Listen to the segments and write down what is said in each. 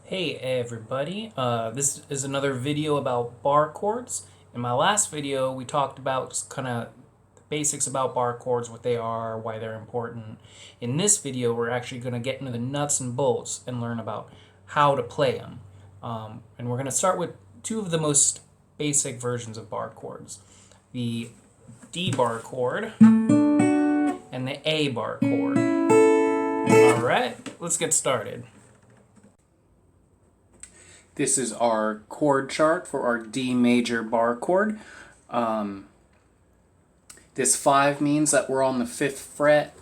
Hey everybody, this is another video about bar chords. In my last video we talked about kind of the basics about bar chords, what they are, why they're important. In this video we're actually going to get into the nuts and bolts and learn about how to play them. And we're going to start with two of the most basic versions of bar chords. The D bar chord and the A bar chord. Alright, let's get started. This is our chord chart for our D major bar chord. This 5 means that we're on the 5th fret.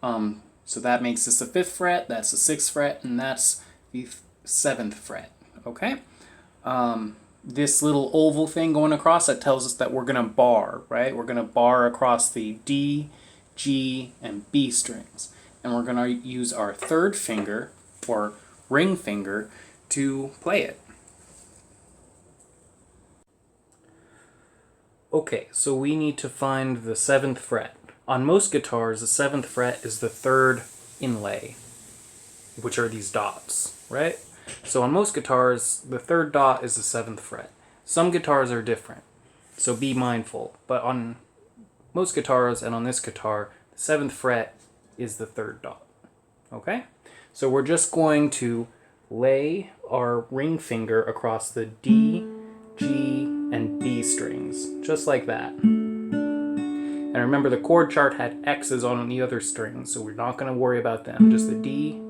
So that makes this the 5th fret, that's the 6th fret, and that's the 7th fret. Okay? This little oval thing going across, that tells us that we're going to bar, right? We're going to bar across the D, G, and B strings. And we're going to use our 3rd finger, or ring finger, to play it. Okay, so we need to find the 7th fret. On most guitars, the 7th fret is the 3rd inlay, which are these dots, right? So on most guitars, the 3rd dot is the 7th fret. Some guitars are different, so be mindful. But on most guitars and on this guitar, the 7th fret is the 3rd dot, okay? So we're just going to lay our ring finger across the D, G, and B strings, just like that. And remember, the chord chart had X's on the other strings, so we're not going to worry about them, just the D,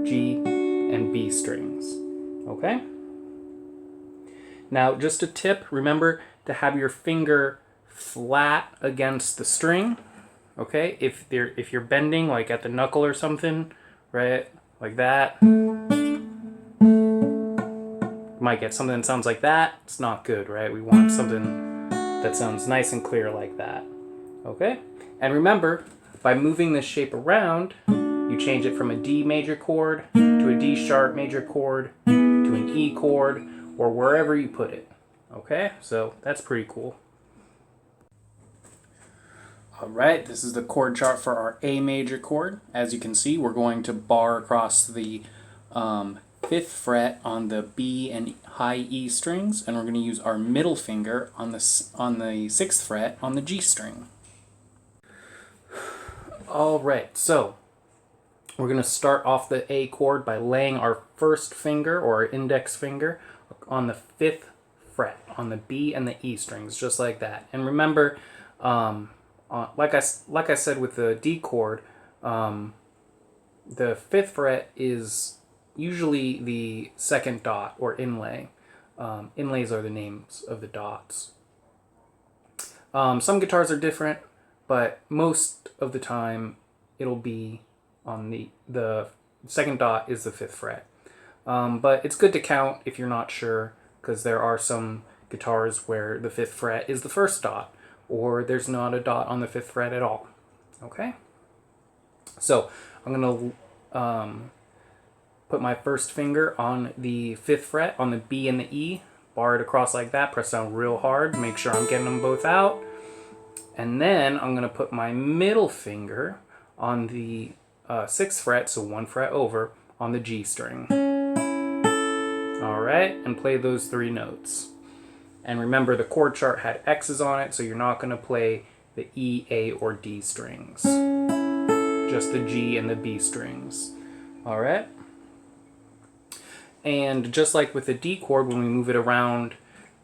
G, and B strings, okay? Now, just a tip, remember to have your finger flat against the string, okay? If you're bending, like at the knuckle or something, right, like that, might get something that sounds like that. It's not good, right? We want something that sounds nice and clear like that. Okay? And remember, by moving this shape around, you change it from a D major chord to a D sharp major chord to an E chord, or wherever you put it. Okay? So that's pretty cool. Alright, this is the chord chart for our A major chord. As you can see, we're going to bar across the 5th fret on the B and high E strings, and we're going to use our middle finger on the 6th fret on the G string. Alright, so we're going to start off the A chord by laying our first finger, or our index finger, on the 5th fret on the B and the E strings, just like that. And remember, like I said with the D chord, the 5th fret is usually the 2nd dot, or inlay. Inlays are the names of the dots. Some guitars are different, but most of the time it'll be on the 2nd dot is the 5th fret. But it's good to count if you're not sure, because there are some guitars where the 5th fret is the 1st dot, or there's not a dot on the 5th fret at all. Okay? So I'm going to put my first finger on the 5th fret on the B and the E, bar it across like that, press down real hard, make sure I'm getting them both out. And then I'm going to put my middle finger on the 6th fret, so 1 fret over, on the G string. Alright, and play those 3 notes. And remember, the chord chart had X's on it, so you're not going to play the E, A, or D strings. Just the G and the B strings. Alright? And just like with the D chord, when we move it around,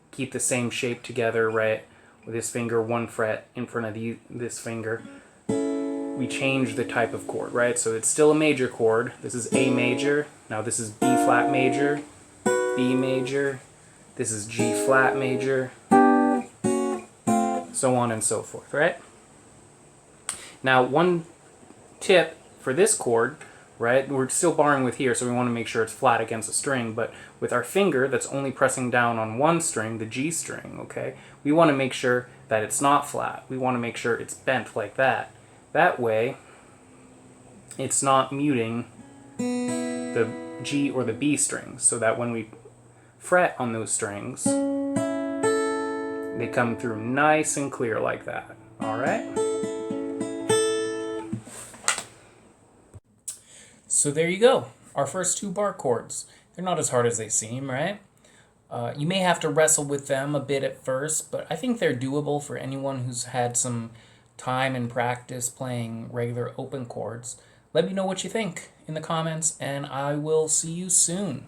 keep the same shape together, right? With this finger 1 fret in front of this finger, we change the type of chord, right? So it's still a major chord. This is A major. Now this is B flat major, B major. This is G flat major, so on and so forth, right? Now, one tip for this chord, right? We're still barring with here, so we want to make sure it's flat against the string, but with our finger that's only pressing down on one string, the G string, okay, we want to make sure that it's not flat. We want to make sure it's bent like that. That way, it's not muting the G or the B strings, so that when we fret on those strings, they come through nice and clear like that. Alright? So there you go. Our first 2 bar chords. They're not as hard as they seem, right? You may have to wrestle with them a bit at first, but I think they're doable for anyone who's had some time and practice playing regular open chords. Let me know what you think in the comments, and I will see you soon.